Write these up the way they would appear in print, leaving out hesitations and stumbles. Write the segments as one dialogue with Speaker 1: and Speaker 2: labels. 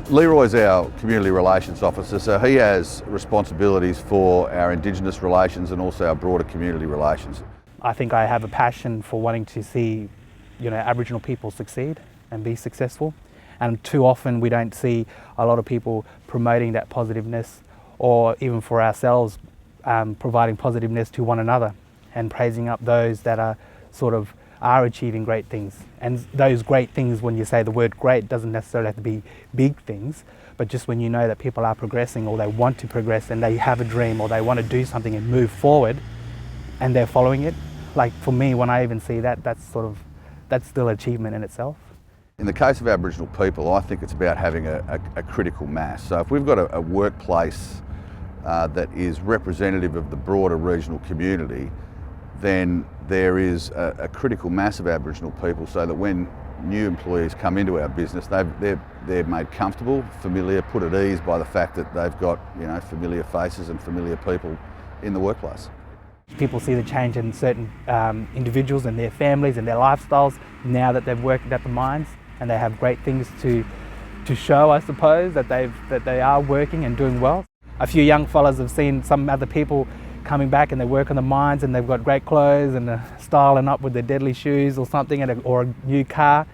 Speaker 1: Leroy's our Community Relations Officer, so he has responsibilities for our Indigenous relations and also our broader community relations.
Speaker 2: I think I have a passion for wanting to see, Aboriginal people succeed and be successful. And too often we don't see a lot of people promoting that positiveness, or even for ourselves, providing positiveness to one another and praising up those that are achieving great things. And those great things, when you say the word great, doesn't necessarily have to be big things, but just when you know that people are progressing, or they want to progress, and they have a dream, or they want to do something and move forward, and they're following it. Like for me, when I even see that, that's still achievement in itself.
Speaker 1: In the case of Aboriginal people, I think it's about having a critical mass. So if we've got a workplace that is representative of the broader regional community, then there is a critical mass of Aboriginal people, so that when new employees come into our business, they're made comfortable, familiar, put at ease by the fact that they've got familiar faces and familiar people in the workplace.
Speaker 2: People see the change in certain individuals and their families and their lifestyles now that they've worked at the mines, and they have great things to show, I suppose, that they are working and doing well. A few young fellas have seen some other people coming back and they work on the mines and they've got great clothes and they're styling up with their deadly shoes or something, or a new car.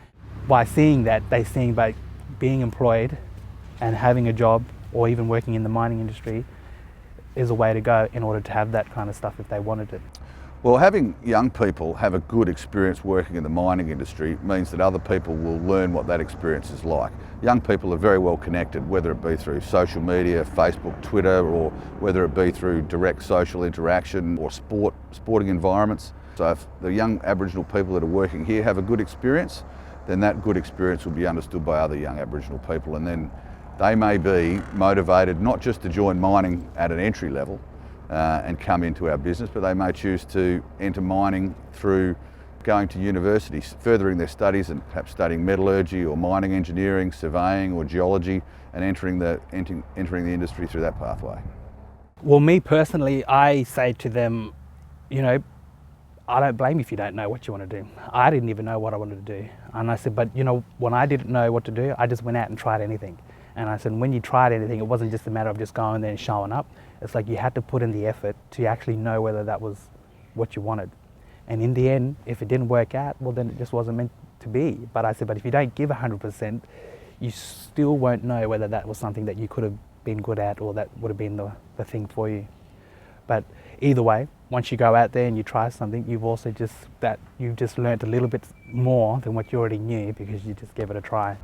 Speaker 2: By seeing that, they're seeing by being employed and having a job, or even working in the mining industry, is a way to go in order to have that kind of stuff if they wanted it.
Speaker 1: Well, having young people have a good experience working in the mining industry means that other people will learn what that experience is like. Young people are very well connected, whether it be through social media, Facebook, Twitter, or whether it be through direct social interaction or sporting environments. So if the young Aboriginal people that are working here have a good experience, then that good experience will be understood by other young Aboriginal people, and then they may be motivated not just to join mining at an entry level and come into our business, but they may choose to enter mining through going to universities, furthering their studies and perhaps studying metallurgy or mining engineering, surveying or geology, and entering the industry through that pathway.
Speaker 2: Well, me personally, I say to them, I don't blame you if you don't know what you want to do. I didn't even know what I wanted to do. And I said, but when I didn't know what to do, I just went out and tried anything. And I said, when you tried anything, it wasn't just a matter of just going there and showing up. It's like you had to put in the effort to actually know whether that was what you wanted. And in the end, if it didn't work out, well, then it just wasn't meant to be. But I said, but if you don't give 100%, you still won't know whether that was something that you could have been good at, or that would have been the thing for you. But either way, once you go out there and you try something, you've just learnt a little bit more than what you already knew, because you just gave it a try.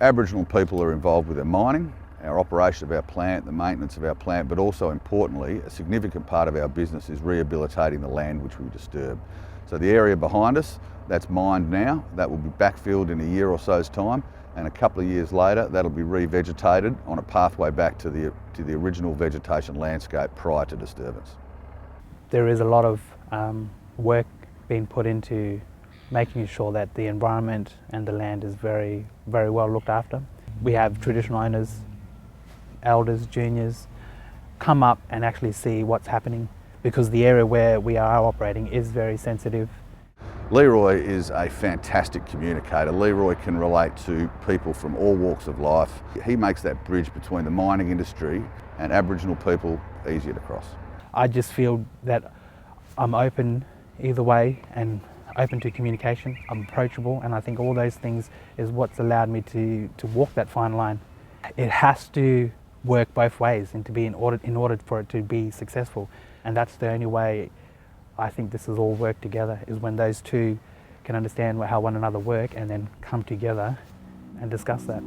Speaker 1: Aboriginal people are involved with our mining, our operation of our plant, the maintenance of our plant, but also importantly, a significant part of our business is rehabilitating the land which we disturb. So the area behind us, that's mined now, that will be backfilled in a year or so's time, and a couple of years later that'll be revegetated on a pathway back to the original vegetation landscape prior to disturbance.
Speaker 2: There is a lot of work being put into making sure that the environment and the land is very, very well looked after. We have traditional owners, elders, juniors, come up and actually see what's happening, because the area where we are operating is very sensitive.
Speaker 1: Leroy is a fantastic communicator. Leroy can relate to people from all walks of life. He makes that bridge between the mining industry and Aboriginal people easier to cross.
Speaker 2: I just feel that I'm open either way and open to communication. I'm approachable, and I think all those things is what's allowed me to walk that fine line. It has to work both ways and in order for it to be successful, and that's the only way I think this is all work together, is when those two can understand how one another work and then come together and discuss that.